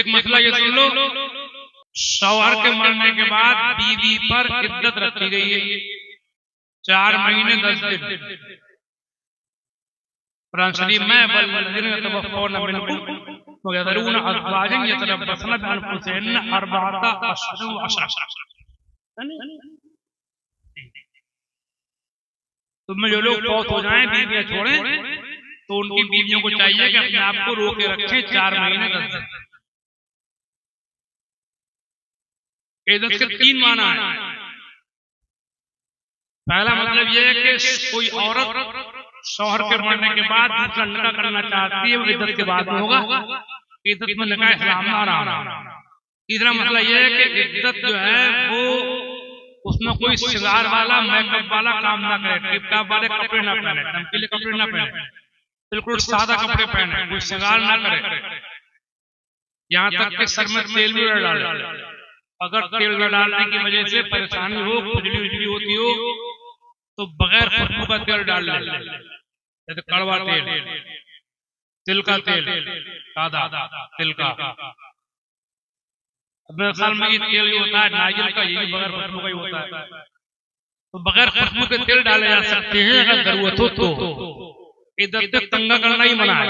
एक मसला ये सुन लो, शौहर के मरने के बाद बीवी पर इद्दत रखी गई है 4 महीने 10 दिन। कुरान शरीफ में वल्लज़ीना यतवफ़्फ़ौना मिनकुम व यज़रूना अज़वाजन यतरब्बसना बिअन्फुसिहिन्ना अर्बअता अशहुरिन व अशरा। तुम जो लोग फौत हो जाएं, बीवियां छोड़ें, तो उनकी बीवियों को चाहिए कि अपने आप को रोके रखें 4 महीने 10 दिन। इद्दत के 3 माना है। पहला मतलब यह है कि कोई औरत शौहर के मरने के बाद दूसरा निकाह करना चाहती है, वो इद्दत के बाद में होगा। इद्दत में निकाह इस्लाम में हराम है। तीसरा मसला यह है कि इद्दत जो है वो उसमें कोई श्रृंगार वाला मेकअप वाला काम ना करे, टिप-टाप वाले कपड़े ना पहने, चमकीले कपड़े ना पहने, बिल्कुल सादा कपड़े पहने, कोई श्रृंगार ना करे, यहाँ तक कि सर में तेल भी न डाले। अगर तेल न डालने की वजह से परेशानी हो, खुजली उजली होती हो, तो बगैर खुशबू का तेल डाल ले, जैसे कड़वा तेल, तिल का तेल, सादा तिल का। मेरे ख्याल में ये तेल जो होता है नारियल का, यही बगैर खुशबू का ही होता है। तो बगैर खुशबू के तेल डाले जा सकते हैं अगर जरूरत हो तो। इद्दत में कंघा करना ही मना है।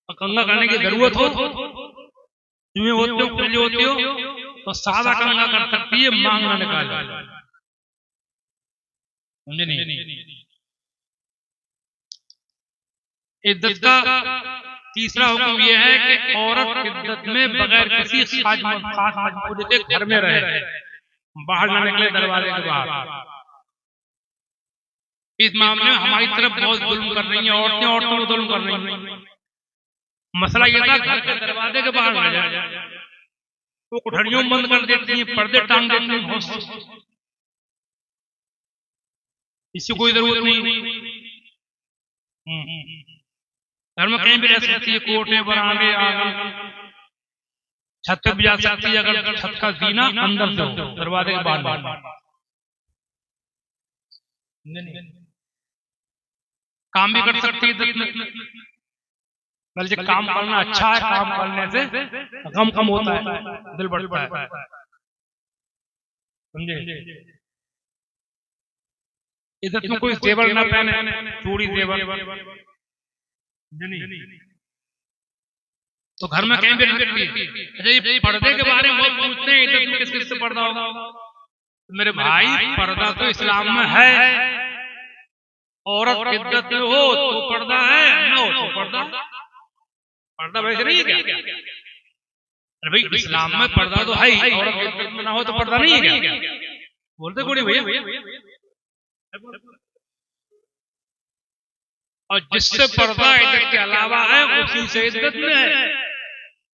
और कंघा करने की जरूरत हो, तुम्हें होती हो, खुजली होती हो, तो सादा कंघा कर सकती है, मांग ना निकाले। समझे नहीं? इद्दत का तीसरा हुक्म यह है कि औरत इद्दत में बगैर किसी खास मजबूरी के घर में रहे, बाहर न निकले दरवाजे के बाहर। इस मामले में हमारी तरफ बहुत जुल्म कर रही हैं औरतें, औरतों को जुल्म कर रही हैं। मसला यह था घर के दरवाजे के बाहर न जाए, वो कोठरियों बंद कर देती हैं, पर्दे टांग देती हैं, इसकी कोई जरूरत नहीं। घर में कहीं भी रह सकती है, कोठे, बरामदे, आंगन, छत पे भी जा सकती है, अगर छत का जीना अंदर से हो, दरवाजे के बाहर। काम भी कर सकती है, बल्कि काम करना अच्छा है, काम करने से गम कम होता है, दिल बढ़ता है। समझे? इद्दत में कोई जेवर ना पहने, चूड़ी जेवर तो घर में कहीं भी रह सकती है। अच्छा, ये पर्दे के बारे में बहुत पूछते हैं, इद्दत में किस किस से पर्दा होगा? मेरे भाई, पर्दा तो इस्लाम में है। औरत इद्दत में हो तो पर्दा है, न हो तो पर्दा वैसे नहीं है क्या? अरे भाई, इस्लाम में पर्दा तो है ही, औरत इद्दत में ना हो तो पर्दा नहीं है क्या? बोलते कोई भैया। और जिससे पर्दा इद्दत के अलावा है उसी से इद्दत में है,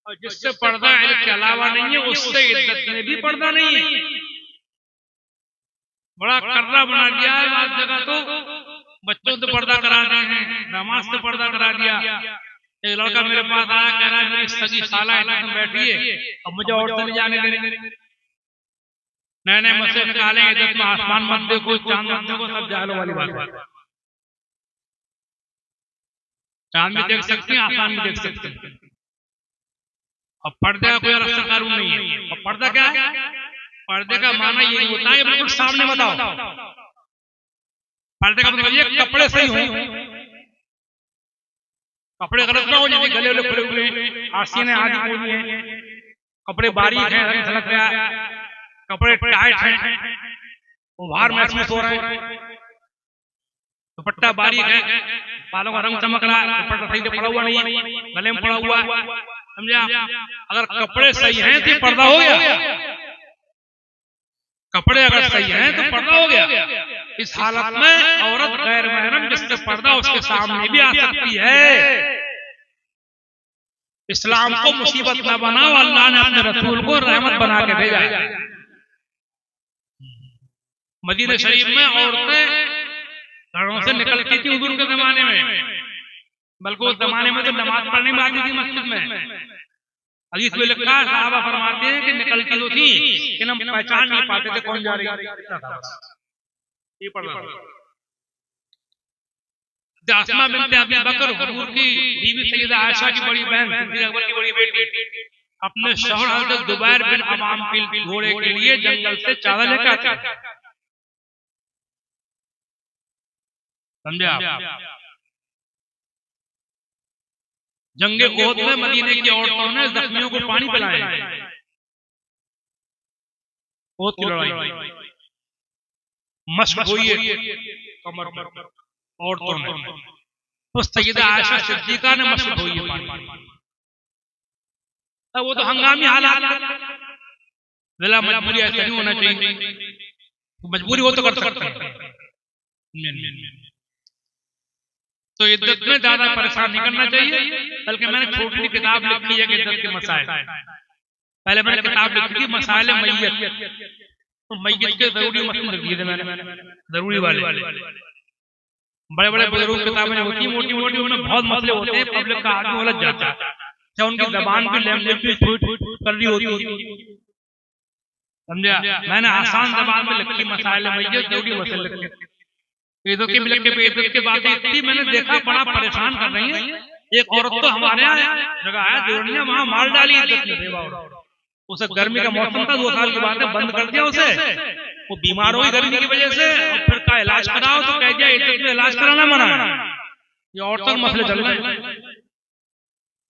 और जिससे पर्दा इद्दत के अलावा नहीं है उससे इद्दत में भी पर्दा नहीं है। बड़ा कर्रा बना दिया है आज जगह, तो बच्चों से पर्दा करा दिए हैं, नमाज से पर्दा करा दिया। एक लड़का मेरे पास आया, कह रहा है मेरी सगी साला इद्दत में बैठी है और मुझे औरतें नहीं जाने दे रही। नए नए मसले निकाले, इद्दत में आसमान मत देखो, चांद मत देखो, सब जाहलों वाली बात है। चांद भी देख सकते हैं, आसमान भी देख सकते हैं। और पर्दे का कोई अलग कानून नहीं है। और पर्दा क्या है? पर्दे का माना यही होता है बिल्कुल सामने बताओ। पर्दे का मतलब ये कपड़े सही हो, कपड़े गलत ना हो, जैसे गले वाले खुले खुले, आसीने आदि कोई है, कपड़े बारीक हैं, रंग झलक रहा है, कपड़े टाइट हैं, उभार महसूस हो रहा है, दुपट्टा बारीक है, बालों का रंग चमक रहा है, दुपट्टा सही से पड़ा हुआ नहीं है, गले में पड़ा हुआ है। समझा? अगर कपड़े सही हैं तो पर्दा हो गया। कपड़े अगर सही हैं तो पर्दा हो गया। इस हालत में औरत गैर महरम जिससे पर्दा उसके सामने भी आ सकती है। इस्लाम को मुसीबत न बनाओ, अल्लाह ने अपने रसूल को रहमत बना के भेजा है। मदीना शरीफ में औरतें घरों से निकलती थी हुजूर के जमाने में, बल्कि उस जमाने में तो नमाज पढ़ने में आती थी मस्जिद में। हदीस में लिखा है, सहाबा फरमाते हैं कि निकलती तो थी लेकिन हम पहचान नहीं पाते थे कौन जा रही है। ये पढ़ रहा अस्मा बिन्त अबी बकर, हुजूर की बीवी सैयदा आयशा की बड़ी बहन, सिद्दीक़ अकबर की बड़ी बेटी, अपने शौहर हजरत जुबैर बिन अवाम के घोड़े के लिए जंगल से चावल लेकर आते थे। समझे आप? जंगे ओहद में मदीने की औरतों ने जख्मियों को पानी पिलाया। ओहद की लड़ाई मशक हुई है कमर पर औरतों ने, तो सैयदा आयशा सिद्दीका ने मशक हुई है पानी। वो तो हंगामी हालात, जिला मजबूरी ऐसा नहीं होना चाहिए, मजबूरी हो तो कर सकते हैं। तो इद्दत में ज्यादा परेशान नहीं करना चाहिए, बल्कि मैंने छोटी सी किताब लिखी है इद्दत के मसाइल। पहले मैंने किताब लिखी थी मसाइल मैयत, तो मैयत के जरूरी मसले लिख दिए थे मैंने, जरूरी वाले। बड़े बड़े बुजुर्ग किताबें होती है मोटी मोटी, उनमें बहुत मसले होते हैं, पब्लिक का आदमी उलझ जाता है, क्या उनकी जबान भी लैंग्वेज भी कर रही होती है। समझा? मैंने आसान जबान में लिखी मसाइल मैयत, जरूरी मसले लिखे। ईदों के मिलक के बेइज्जत की बातें इतनी मैंने देखा बड़ा परेशान कर रही है। एक औरत तो हमारे यहाँ जगह है जोड़ने, वहां मार डाली इज्जत में सेवा औरत। उसे गर्मी का मौसम था, 2 साल के बाद बंद कर दिया उसे, वो बीमार हुई गर्मी की वजह से, और फिर का इलाज कराओ तो कह दिया इज्जत में इलाज कराना मना है। ये औरतों के मसले चल रहे हैं।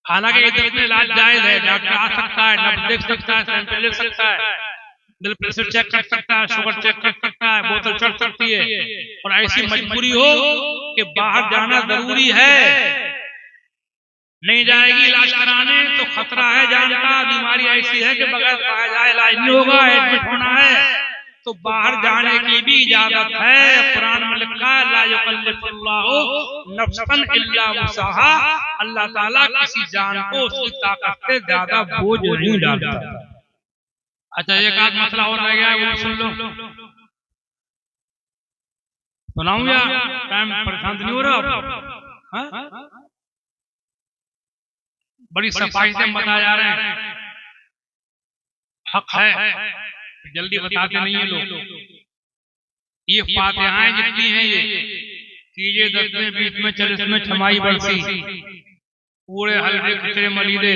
हालांकि इज्जत में इलाज जायज है, डॉक्टर आ सकता है, नब्ज देख सकता है, सैंपल ले सकता है, दिल प्रेशर चेक कर सकता है, शुगर चेक कर सकता है, बोतल चढ़ सकती है। और ऐसी मजबूरी हो कि बाहर जाना जरूरी है, नहीं जाएगी इलाज कराने तो खतरा है जान का, बीमारी ऐसी है कि बगैर कहा जाए इलाज नहीं होगा, एडमिट होना है, तो बाहर जाने की भी इजाजत है। कुरान में लिखा है ला युकल्लिफुल्लाहु नफ्सन इल्ला वुसअहा, अल्लाह ताला किसी जान को उसकी ताकत से ज्यादा बोझ नहीं डालता। अच्छा, एक आध मसला और रह गया, वो सुन लो। सुनाऊं या टाइम परेशान नहीं हो रहा? बड़ी सफाई से बताया जा रहे हैं, हक है, जल्दी बताते नहीं है लोग। ये फातिहाएं जितनी हैं, ये चीजें 10वें 20वें 40वें छमाई बरसी, पूरे हल्के खिचड़े मलीदे,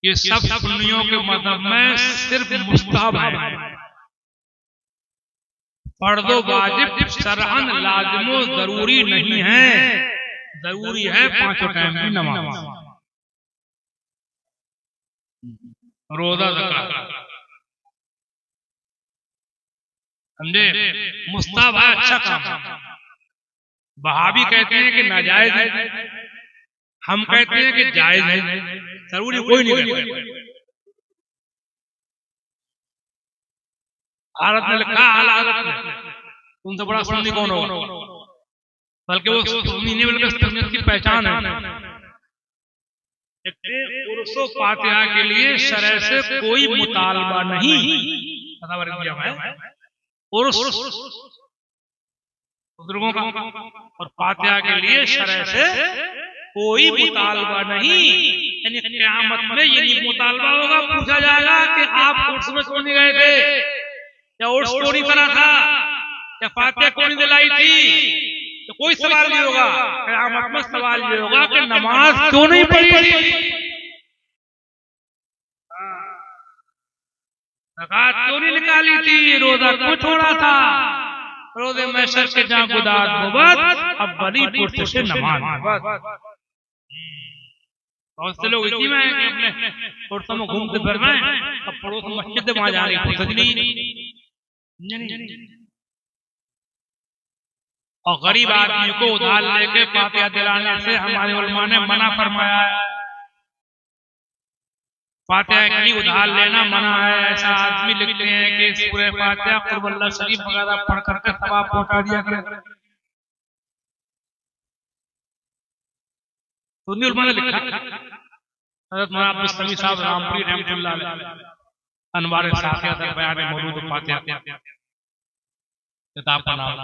ये सब सुन्नियों के मज़हब में सिर्फ मुस्तहब है। फर्दो वाजिब शरअन लाजिमो जरूरी नहीं है, जरूरी है 5 टाइम की नमाज, रोजा, ज़कात। समझे? मुस्तहब है, अच्छा काम। वहाबी कहते हैं कि नाजायज है, हम कहते हैं कि जायज है, जरूरी कोई नहीं कहता। भारत में लिखा हालात में, तुमसे बड़ा सुन्नी कौन होगा? बल्कि वो सुन्नी नहीं, बल्कि सुन्नियत की पहचान है। उर्सो फातिहा के लिए शरअ से कोई मुतालबा नहीं, उर्स बुजुर्गों का, और फातिहा के लिए शरअ से कोई मुतालबा नहीं। यानी क़यामत में ये मुतालबा होगा, पूछा जाएगा कि आप उर्स में क्यों नहीं गए थे, या उर्स क्यों नहीं करा था, या फातिहा क्यों नहीं दिलाई थी, तो कोई सवाल नहीं होगा। क़यामत में सवाल ये होगा कि नमाज क्यों नहीं पढ़ी थी, ज़कात क्यों नहीं निकाली थी, रोजा क्यों छोड़ा था। रोजे में सर के जहाँ गुदात मुबत, अब बड़ी पुरसे से नमाज। बहुत से लोग इसी में हैं कि अपने पुरसों में घूमते फिर रहे हैं, अब पड़ोस मस्जिद वहां जाने की फुर्सत नहीं। और गरीब आदमी को उधार लेके फातिहा दिलाने से हमारे उलमा ने मना फरमाया है। फातिहा के लिए उधार लेना मना है। ऐसा आदमी लिखते हैं कि सूरह फातिहा कुल अल्लाह शरीफ वगैरह पढ़ करके सवाब पहुंचा दिया करें। सुन्नी उलमा ने लिखा, हज़रत मौलाना अब्दुल समी साहब रामपुरी रहमतुल्लाह अलैह अनवार साफिया तक बयान मौजूद फातिहा किताब का नाम।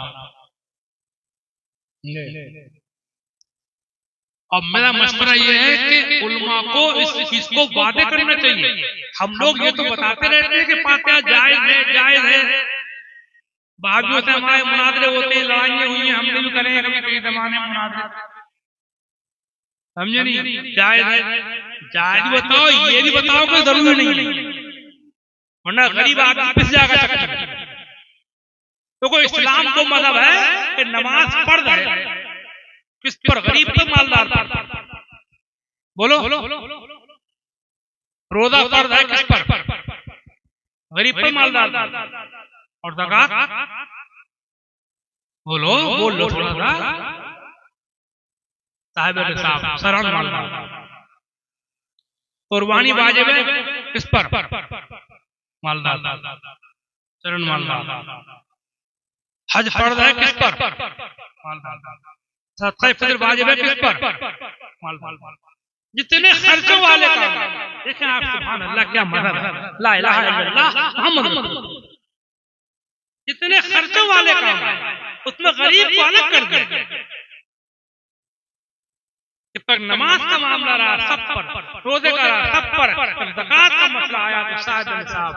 अब मेरा मशवरा ये है कि उलमा को इस चीज को वादे करना चाहिए। हम लोग ये तो बताते रहते हैं कि फातिहा जायज है, जायज है, वहाबियों से हमारे मुनाजरे होते हैं, लड़ाइयां हुई हैं, हमने भी करेंगे कभी कई जमाने में मुनाजरे। समझे नहीं? जायज है, जायज बताओ, ये भी बताओ कि जरूरी नहीं है, वरना गरीब आदमी पिस जाएगा चक्कर में। तो कोई इस्लाम को मजहब है कि नमाज फर्ज है, किस पर? गरीब पर, मालदार पर? बोलो, रोजा फर्ज है किस पर? गरीब पर, मालदार पर? और ज़कात? बोलो, बोल लो थोड़ा सा, साहिब निसाब, सरहद मालदार। कुर्बानी वाजिब है किस पर? मालदार, चरण मालदार। हज फर्ज है किस पर? मालदार। सदका फितर वाजिब है किस पर? मालदार। जितने खर्चों वाले काम, देखें आप, सुभान अल्लाह, क्या मदद है, ला इलाहा इल्लल्लाह मुहम्मद रसूलुल्लाह। जितने खर्चों वाले काम उसमें गरीब को अलग कर दिया। पर नमाज का मामला रहा सब पर, रोजे का रहा सब पर, ज़कात का मसला आया तो साहिब निसाब,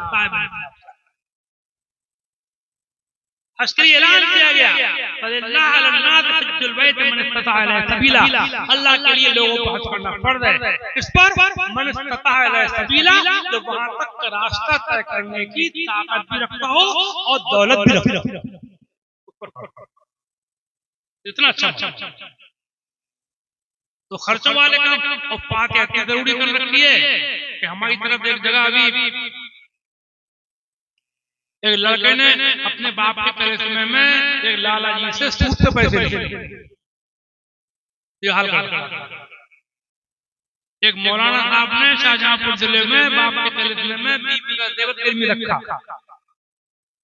हज के लिए ऐलान किया गया, अल्लाह के लिए लोगों को हज करना फर्ज है। इस पर मन इस्तता इलैहि सबीला, जो वहां तक रास्ता तय करने की ताकत भी रखता हो और दौलत भी रखता हो। इतना अच्छा। तो खर्चों वाले काम और फातिहा जरूरी कर रखी है कि हमारी तरफ एक जगह अभी एक लड़के ने अपने बाप के करिश्मे में एक लाला जी से सूद पे पैसे लिए, ये हाल कर। एक मौलाना साहब ने शाहजहांपुर जिले में बाप के करिश्मे में बीबी का जेवर गिरवी रखा।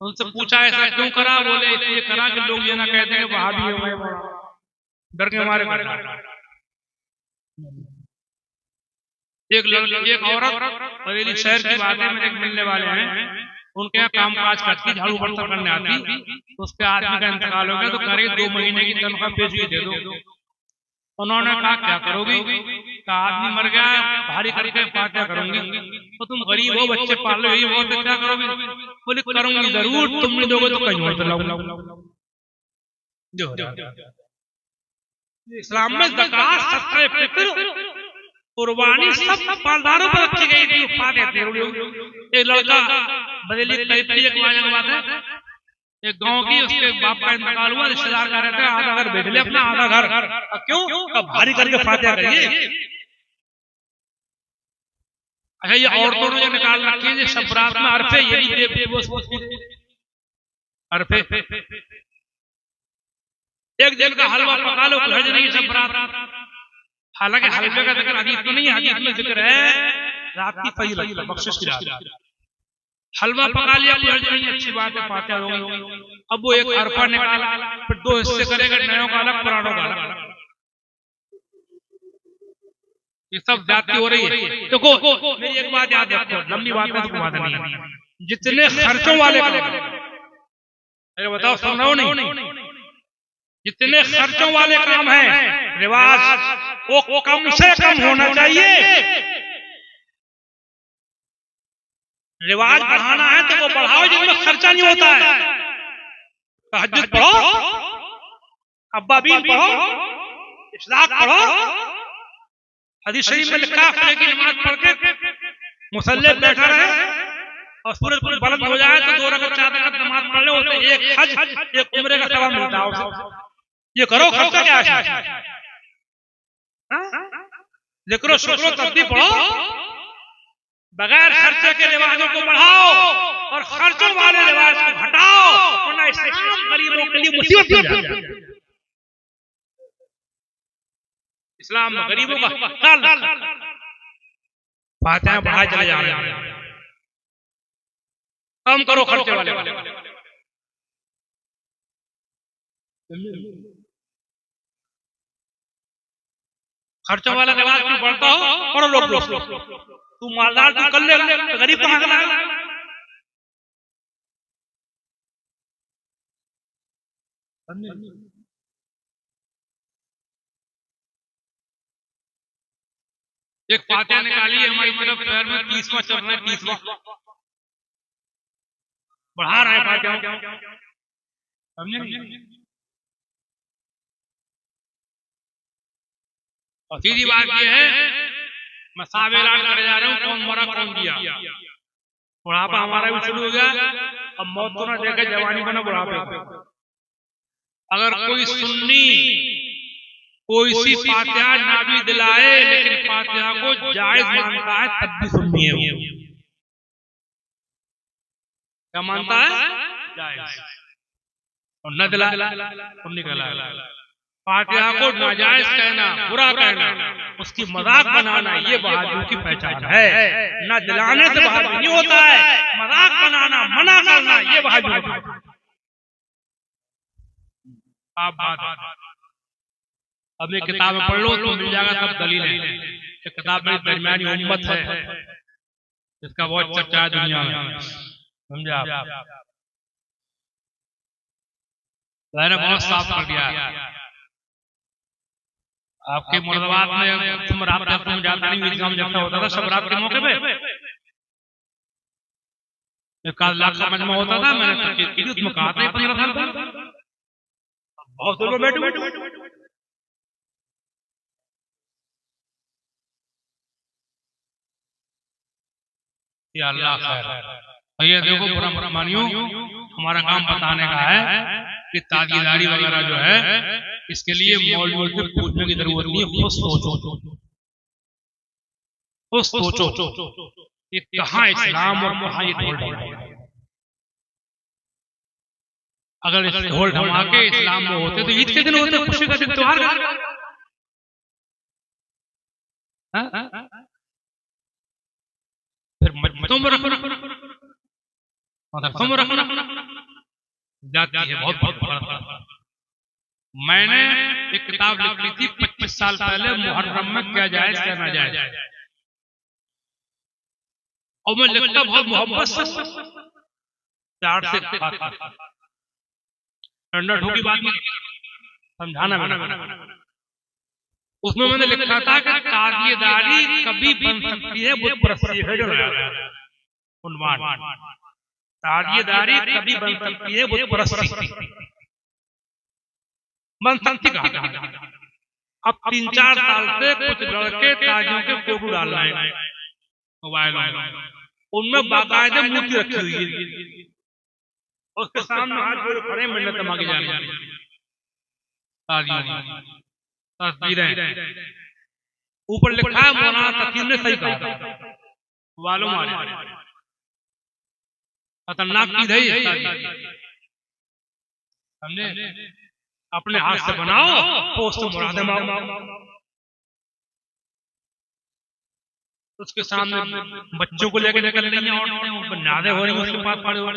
उनसे पूछा ऐसा क्यों करा? बोले इसलिए करा कि लोग ये ना कहते हैं वहाबी हो गए, डर के मारे कर। एक औरत बरेली शहर की बात है, मेरे मिलने वाले हैं, उनके यहाँ काम काज करती, झाड़ू बर्तन करने आती, तो उसके आदमी का इंतकाल हो गया तो करे 2 महीने की तनख्वाह पेशी दे दो। उन्होंने कहा क्या करोगी? का आदमी मर गया, भारी करके फातिहा करूंगी। तो तुम गरीब हो, बच्चे पाल लो, यही बहुत है, क्या करोगी? बोले करूंगी जरूर, तुम नहीं दोगे तो कहीं और चलाऊंगा। इस्लाम में ज़कात, सदका फितर, कुर्बानी सब मालदारों पर रखी गई थी। एक लड़का बरेली एक बात है, एक गांव की, उसके बाप का इंतकाल हुआ, रिश्तेदार कह रहे थे आधा घर बेच ले अपना, आधा घर। क्यों? भारी करके फातिहा करिए। अच्छा, ये औरतों ने निकाल रखी है सब रात में अरफे, ये अरफे एक दिन का हलवा पका लो, हज नहीं सब रात। हालांकि हलवे का जिक्र हदीस में नहीं है, हदीस में जिक्र है रात की फजीलत, बख्शिश की रात। हलवा पका लिया, हज नहीं, अच्छी बात है, फातिहा हो गई। अब वो एक अरफा निकाला, फिर 2 हिस्से करेगा, नयों का अलग, पुरानों का अलग। ये सब जाती हो रही है। देखो मेरी एक बात याद रखो, लंबी बात नहीं है, जितने खर्चों वाले काम, अरे बताओ सुन रहे हो नहीं? जितने खर्चों वाले काम हैं, रिवाज वो कम से कम होना चाहिए। रिवाज बढ़ाना है तो वो बढ़ाओ जिनमें खर्चा नहीं होता है। तहज्जुद पढ़ो, अव्वाबीन पढ़ो, इशराक पढ़ो। हदीस शरीफ में लिखा है कि नमाज पढ़ के मुसल्ले बैठा रहे और सूरज कुछ बुलंद हो जाए तो 2 रकात 4 रकात नमाज पढ़ ले, उसे एक हज एक उम्रे का सवाब मिलता है। ये करो, खर्चा क्या है? जिक्र शुक्र तस्बीह पढ़ो, बगैर खर्चे के रिवाजों को बढ़ाओ और खर्चों वाले रिवाज को हटाओ, वरना इस्लाम गरीबों के लिए मुसीबत बन जाएगा। इस्लाम में गरीबों का ख्याल रखो, फातिहा बढ़ाए चले जा रहे हैं। कम करो खर्चे वाले। खर्चों वाला रिवाज क्यों बढ़ता हो? पढ़ो लोग, तू मालदार तू कर ले, गरीब कहां से लाएगा? एक फातिहा निकाली है हमारी तरफ, शहर में 30वां चल रहा है, 30वां बढ़ा रहे हैं फातिहा, समझे? और सीधी बात यह है, मैं साफ ऐलान करने जा रहा हूं, कौन मरा कौन जिया। बुढ़ापा हमारा भी शुरू हो गया, अब मौत को ना देखे जवानी को ना बुढ़ापे को। अगर कोई सुन्नी कोई सी फातिहा ना भी दिलाए लेकिन फातिहा को जायज मानता है तब भी सुन्नी है वो। क्या मानता है? जायज। और न दिला सुन्नी कहलाएगा। फातिहा को नाजायज कहना, बुरा कहना, उसकी मजाक बनाना, ये बहादुरी की पहचान है। न दिलाने से बहादुर नहीं होता है, मजाक बनाना, मना करना, ये बहादुरी। आप बात अब एक किताब में पढ़ लो तो मिल जाएगा सब दलील है। एक किताब में दरमियानी उम्मत है, इसका बहुत चर्चा है दुनिया में, समझे आप? मैंने बहुत साफ कर दिया। आपके मुर्दाबाद में तुम रात में जाता नहीं, ईदगाह जब होता था सब रात के मौके पे 1 लाख का मजमा होता था। मैंने उसमें कहा था 15 साल पहले, बहुत लोग बैठे या अल्लाह खैर। ये देखो बुरा मानियो, हमारा काम बताने का है कि तागीदारी वगैरह जो है इसके लिए मौलवियों से पूछने की जरूरत नहीं है। खुद सोचो ये कहाँ इस्लाम और कहाँ ये ढोल ढमाके। अगर इस ढोल ढमाके इस्लाम में होते तो ईद के दिन होते, खुशी का दिन, त्योहार फिर तुम रखना जाती है। बहुत मैंने एक किताब लिखी थी 25 साल पहले, मुहर्रम में क्या जायज क्या ना जायज, और मैं लिखता बहुत मोहब्बत से, प्यार से, ठंडा ठोकी बात समझाना मैंने। उसमें मैंने लिखा था कि तागीदारी कभी बन सकती है बुत परस्ती है, जो उन्वान, तागीदारी कभी बन सकती है बुत परस्ती, बन सकती कहा। अब 3-4 साल से कुछ लड़के ताजियों के फोटो डाल रहे हैं मोबाइल में, उनमें बाकायदे मूर्ति रखी हुई है, उसके सामने हाथ जोड़े खड़े मिन्नत मांगी जा रही है, तस्वीरें, ऊपर लिखा है मौलाना तकीर ने सही कहा, वालों मारे खतरनाक चीज है, समझे? अपने हाथ से बनाओ, पोस्ट मुरादे मांगो, उसके सामने बच्चों को लेकर निकल रही हैं औरतें, नादे हो रही हैं उसके पास खड़े हो,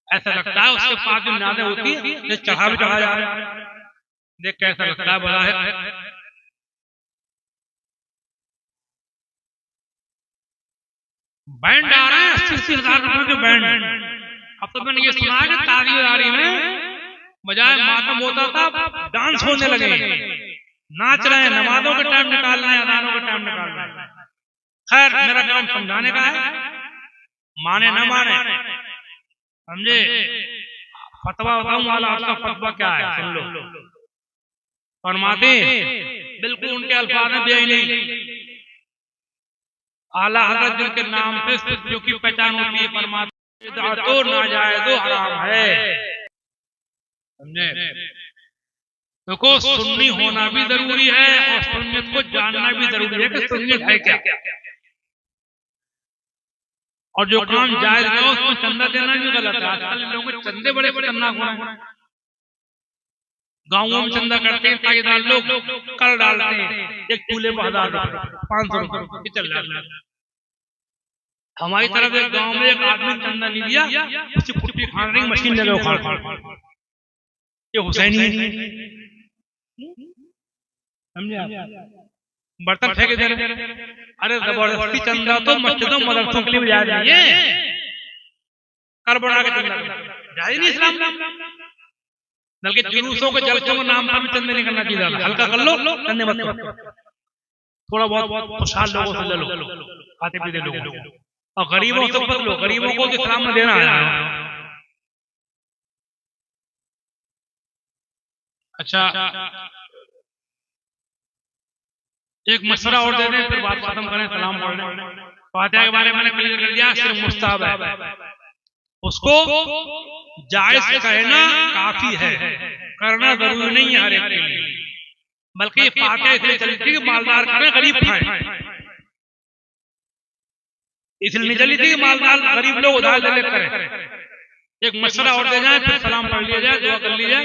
ऐसा लगता है उसके पास जो नादे होती है चढ़ा भी चढ़ा जा रहा है, देख कैसा लगता है, बड़ा है। बैंड आ रहे हैं 80-80 हजार रुपए के बैंड। अब तो मैंने ये सुना कि तागीदारी में बजाय मातम होता था डांस होने लगे, नाच रहे हैं, नमाजों के टाइम निकाल रहे हैं, अजानों के टाइम निकाल रहे हैं। खैर मेरा काम समझाने का है, माने न माने, समझे? फतवा बताऊं वाला, आपका फतवा क्या है सुन लो। फरमाते बिल्कुल उनके अल्फाज में बेई नहीं, आला हज़रत जिनके नाम पे सिद्धियों की पहचान होती है, फरमाते तो नाजायज़ हराम है, समझे? देखो सुन्नी होना भी जरूरी है और सुन्नत को जानना भी जरूरी है कि सुन्नत है क्या, और जो काम जायज ना हो उसमें चंदा देना भी गलत है। आजकल लोगों के चंदे बड़े खतरनाक हो रहे हैं, गाँवों में चंदा करते हैं, तागीदार लोग कर डालते हैं, एक चूल्हे पर 1000 रुपए 500 रुपए चल रहा है। हमारी तरफ एक गांव में एक आदमी चंदा नहीं दिया, उसकी पुट्टी खान रही मशीन लगे उखाड़, ये हुसैनी समझे? बर्तन फेंके दे रहे, अरे जबरदस्ती चंदा तो मस्जिदों मदरसों के लिए भी जायज नहीं है, कर बना के चंदा जायज नहीं इस्लाम। बल्कि जुलूसों के जलसों के नाम पर भी चंदे नहीं करना चाहिए, हल्का कर लो, चंदे मत करो, थोड़ा बहुत खुशहाल लोगों से ले लो, खाते पीते लोगों को, और गरीबों से मत लो, गरीबों को इस्लाम में देना है। अच्छा एक मशवरा और दे दें फिर बात खत्म करें, सलाम पढ़ लें। फातिहा के बारे में मैंने क्लियर कर दिया, सिर्फ मुस्ताहब है, उसको जायज कहना काफी है, करना जरूरी नहीं है हर एक के लिए। बल्कि फातिहा इसलिए चली थी कि मालदार खाए गरीब खाए, इसलिए नहीं चली थी कि मालदार गरीब लोग उधार ले करें। एक मशवरा और दे जाए फिर सलाम पढ़ लिया जाए, दुआ कर ली जाए।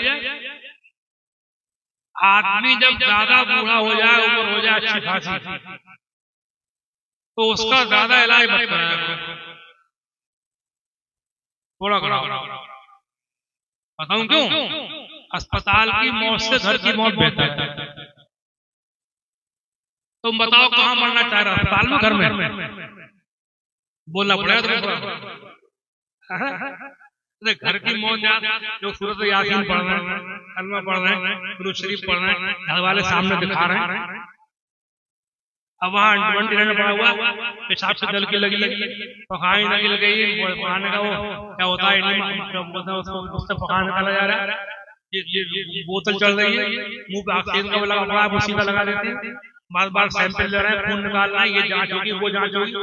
आदमी जब ज्यादा बूढ़ा हो जाए, उम्र हो जाए अच्छी खासी, तो उसका ज्यादा इलाज मत कराया, थोड़ा कराओ। बताऊं क्यों? अस्पताल की मौत से घर की मौत बेहतर है। तुम बताओ कहाँ मरना चाह रहा, अस्पताल में घर में? बोलना पड़ेगा तुमको। घर की मौत जो सूरत यासीन पढ़ रहे हैं, कलमा पढ़ रहे हैं, दुरूद शरीफ पढ़ रहे हैं, घर वाले सामने दिखा रहे हैं, अब वहाँ अंटी रहने पड़ा हुआ, पेशाब से दल की लगी, पखाने लगी गई, पखाने का वो क्या होता है, उससे पखाना निकाला जा रहा है, ये बोतल चल रही है, मुंह पे ऑक्सीजन का लगा पड़ा है, उसी का लगा देते हैं, बार बार सैंपल ले रहे हैं, खून निकालना है, ये जांच होगी, वो जांच होगी।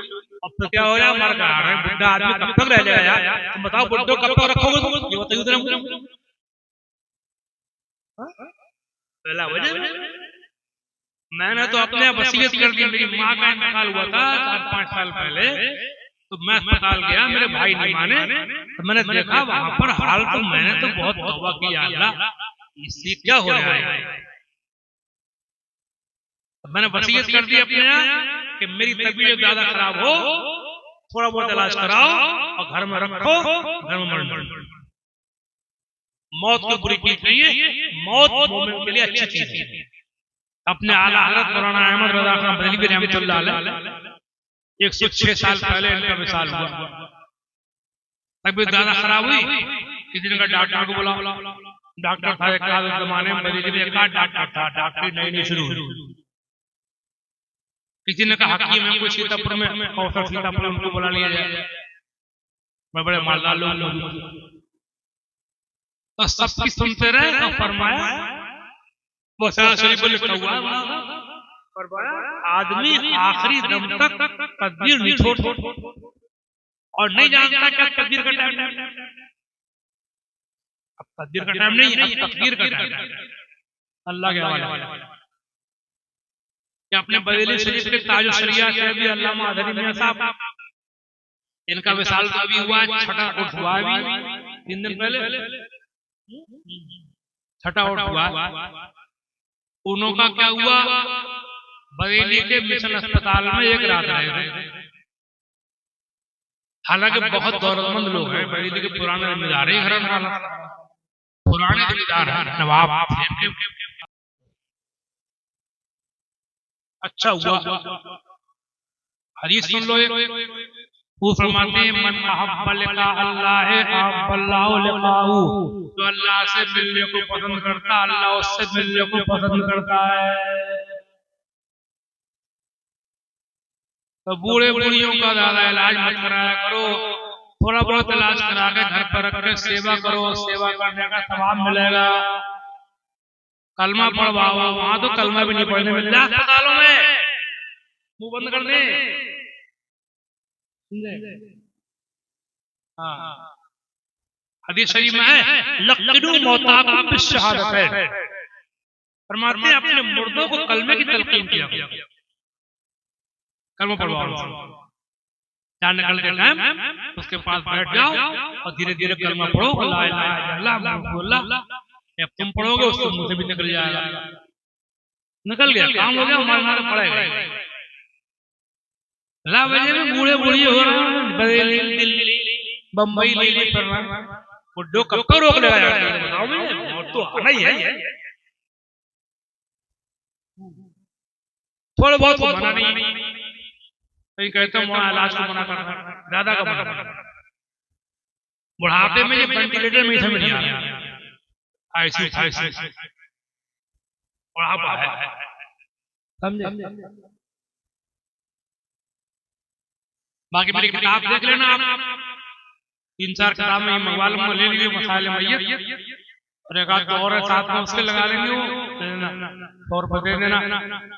अब तो क्या हो रहा है, मर जा रहे हैं, बुढ़ा आदमी कब तक रह जाएगा यार? तुम बताओ बुढ़ो कब तक रखोगे तुम, ये बताइए जरा। पहला वजह मैंने तो अपने वसीयत कर दी, मेरी माँ का इंतकाल हुआ था 4-5 साल पहले, तो मैं अस्पताल गया, मेरे भाई ने माने, तो मैंने देखा वहां पर हाल, तो मैंने तो बहुत तौबा की, अल्लाह इससे क्या हो रहा है। मैंने वसीयत कर दी अपने यहाँ कि मेरी तबीयत ज्यादा खराब हो, थोड़ा बहुत इलाज कराओ और घर में रखो, घर में मर। मौत को बुरी चीज नहीं है, मौत मोमिन के लिए अच्छी चीज है। अपने आला हज़रत मौलाना अहमद रज़ा खान बरेलवी रहमतुल्लाह अलैह 106 साल पहले इनका विसाल हुआ। तबीयत ज्यादा खराब हुई, किसी ने डॉक्टर को बुला, डॉक्टर था एक जमाने में बरेलवी में, एक डॉक्टर था, डॉक्टरी नई शुरू हुई। किसी ने कहा हकीम है कोई सीतापुर में, कौशल सीतापुर, उनको बुला लिया जाए, बड़े मालदार लोग मौजूद, तो सबकी सुनते रहे। तो फरमाया, वो शरीफ में लिखा हुआ है, फरमाया आदमी आखिरी दम तक तकबीर नहीं छोड़ और नहीं जानता क्या तकबीर का टाइम है। अब तकबीर का टाइम नहीं है, अब तकबीर का टाइम है। अल्लाह के हवाले अपने बरेली शरीफ के ताज शरिया के भी अल्लामा अदरी मियां साहब, इनका विसाल तो अभी हुआ, छठा उठ हुआ अभी 3 दिन पहले, छठा उठ हुआ। उनका क्या हुआ, बरेली के मिशन अस्पताल में एक रात रहे थे। हालांकि बहुत दौलतमंद लोग हैं, बरेली के पुराने जमींदार ही घराना, पुराने जमींदार हैं, नवाब। अच्छा हुआ, हदीस सुन लो, वो फरमाते हैं मन अहब्ब लिका अल्लाह अहब्बल्लाहु लिकाहू, जो अल्लाह से मिलने को पसंद करता अल्लाह उससे मिलने को पसंद करता है। तो बूढ़े बूढ़ियों का ज्यादा इलाज मत कराया करो, थोड़ा बहुत इलाज करा के घर पर रख के सेवा करो, सेवा करने का सवाब मिलेगा। कलमा पढ़वाओ, वहां तो कलमा भी नहीं पढ़ने मिल रहा अस्पतालों में, मुंह बंद कर दे। हदीस शरीफ में है लक़िनु मौताकुम बिश्शहादतैन, फरमाते हैं अपने मुर्दों को कलमे की तलकीन किया, कलमा पढ़वाओ, जान निकलते टाइम उसके पास बैठ जाओ और धीरे धीरे कलमा पढ़ो, ला इलाहा इल्लल्लाह। अब तुम पढ़ोगे उसके मुंह से भी निकल जाएगा, निकल गया काम हो गया, मारना पड़ेगा। ला वजह में बूढ़े बूढ़ी हो रहे हैं, बरेली दिल्ली बम्बई ले कर रहे हैं, बुड्ढो कब तक रोक लेगा यार, बताओ मैं, और तो आना ही है। थोड़ा बहुत मना नहीं, कहीं कहते हैं इलाज को मना कर, ज्यादा का मना कर। बुढ़ापे में ये वेंटिलेटर में समझ नहीं आ रहा, आईसीयू बुढ़ापा है, समझे। बाकी मेरी किताब देख लेना आप, 3-4 किताब में मंगवा लूंगा, ले लीजिए मसाइल मैयत, और एक आध और साथ में उसके लगा लेंगे वो 100 रुपए दे देना,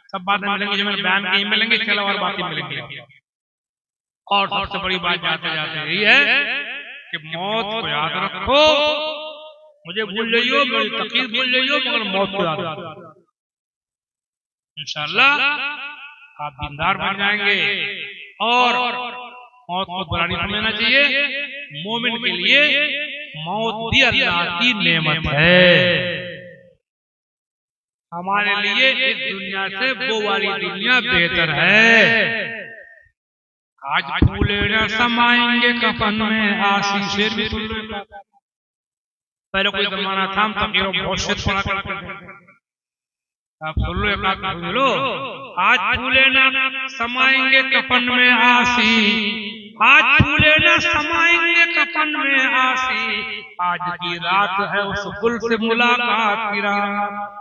सब बातें मिलेंगी, जो मैंने बयान की मिलेंगी, इसके अलावा और बातें मिलेंगी। और सबसे बड़ी बात जाते जाते यही है कि मौत को याद रखो, मुझे भूल जाइयो, मेरी तकलीफ भूल जाइयो, मगर मौत को याद रखो। इंशाअल्लाह आप दीनदार बन जाएंगे। और मौत को बुरा नहीं समझना चाहिए, मोमिन के लिए मौत भी अल्लाह की नेमत है। हमारे लिए इस दुनिया से वो वाली दुनिया बेहतर है। आज फूले न समाएंगे कफन में आशीष भी, पहले कोई जमाना था हम तकीरों बहुत से पढ़ा करते थे, आप सुन लो, एक बात सुन लो, आज फूले न समाएंगे कफन में आसी, आज फूले न समाएंगे कफन में आसी, आज की रात है उस गुल से मुलाकात की रात।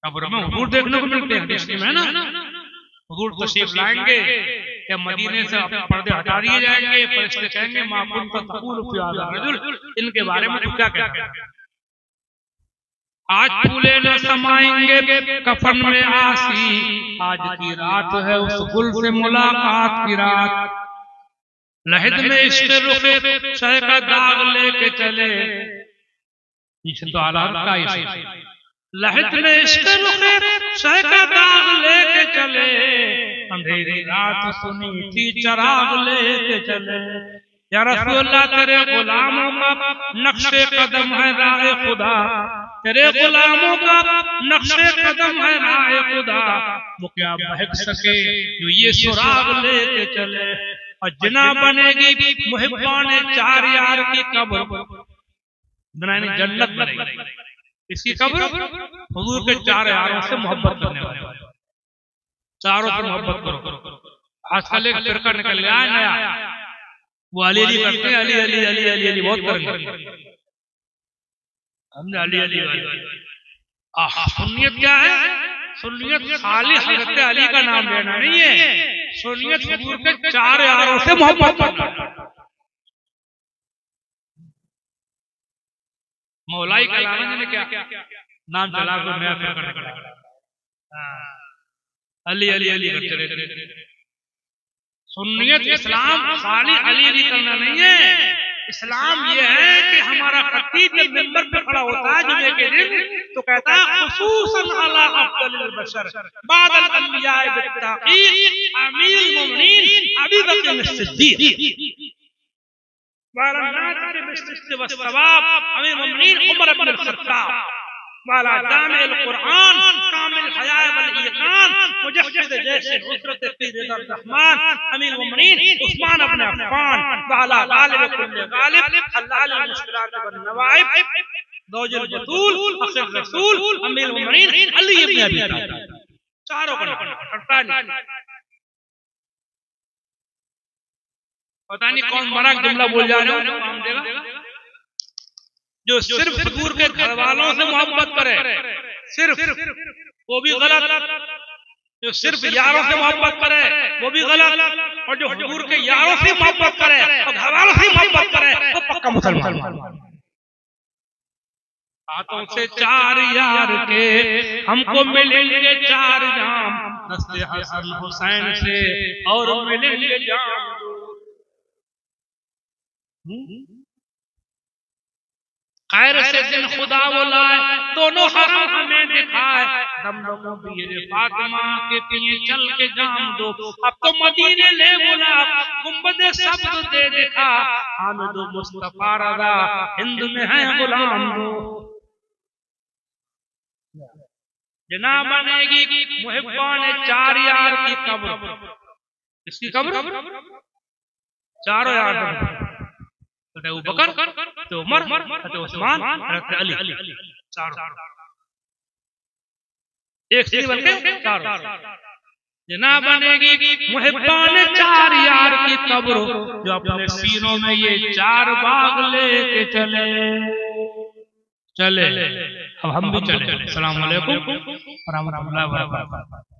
कब्र में हुजूर देखने को मिलते हैं, हदीस में ना, हुजूर तशरीफ लाएंगे या मदीने से अपने पर्दे हटा दिए जाएंगे, फरिश्ते कहेंगे मा कुन्ता तक़ूलु फ़ी हाज़ा रजुल, इनके बारे में क्या कहते हैं। आज फूले न समाएंगे कफन में आसी, आज की रात है उस गुल से मुलाकात की रात। लहद में इश्क़ रुख़े शह का दाग लेके चले, इसे तो आला का इश्क़, लहद में इश्क़ रुख़े शह का दाग लेके चले, अंधेरी रात सुनी थी चराग लेके चले। या रसूलल्लाह तेरे गुलामों का नक्शे कदम है राहे खुदा, तेरे गुलामों का नक्शे कदम है राहे खुदा, वो क्या बहक सके जो ये सुराग लेके चले। और जना बनेगी मुहिब्बाने चार यार की कब्र, बनाने जन्नत बनेगी, इसकी कब्र हुजूर के 4 यारों से मोहब्बत करने वाले, चारों से मोहब्बत करो। आजकल एक फिरका निकल गया नया, वो अली अली करते हैं, अली अली अली अली अली बहुत करेंगे, हमने अली अली सुन्नियत क्या है? सुन्नियत खाली हज़रत अली का नाम लेना नहीं है, सुन्नियत हुजूर के 4 यारों से मोहब्बत करना। मौलाई कलाम ने क्या नाम चला को नया फिरका निकाला, अली अली अली करते रहते। सुन्नियत इस्लाम खाली अली अली करना नहीं है, इस्लाम ये है कि हमारा खतीब जब मिंबर पे खड़ा होता है जुमे के दिन तो कहता है खुसूसन अला अफदलिल बशर बादल अंबिया बित्ताक़ीक़ अमीरुल मोमिनीन अबू बकर सिद्दीक़ वाला नासिर बिस्सिद्क़ वस्सवाब अमीरुल मोमिनीन उमर इब्न अल-खत्ताब वाला जामिउल कुरान कामिल हया वल ईकान मुजद्दिद जैसे हुज़रत फी रिज़ा रहमान अमीरुल मोमिनीन उस्मान इब्न अफ़्फ़ान वाला गालिब कुल्ल गालिब हल्लाल मुश्किलात वन नवाइब ज़ौजुल बतूल अख़िर रसूल अमीरुल मोमिनीन अली इब्न अबी तालिब, चारों का करता नहीं। पता नहीं कौन बड़ा जुमला बोल जा रहे हो, जो सिर्फ हुजूर के घर वालों से मोहब्बत करे, सिर्फ वो भी गलत, जो सिर्फ यारों से मोहब्बत करे वो भी गलत, और जो हुजूर के यारों से मोहब्बत करे और घर वालों से मोहब्बत करे वो पक्का मुसलमान। हाथों से 4 यार के हमको मिलेंगे 4 जाम, दस्ते हसन हुसैन से और मिलेंगे जाम। खैर से दिन खुदा वो लाए दोनों हरम हमें दिखाए, दम दम पीर फातिमा के पिए चल के जाम दो, अब तो मदीने ले बुला गुंबद सब्ज़ दे दिखा, हामिद मुस्तफा रज़ा हिंद में है गुलाम दो। जना बनेगी मुहिब्बाने 4 यार की कब्र, इसकी कब्र 4 यार, अबू बकर, तो उमर, तो उस्मान, तो अली, चारों एक से बन के 4। जना बनेगी मुहिब्बाने 4 यार की कब्र, जो अपने सीनों में ये 4 बाग लेके चले चले। अब हम भी चले। अस्सलाम वालेकुम व रहमतुल्लाहि व बरकातहू।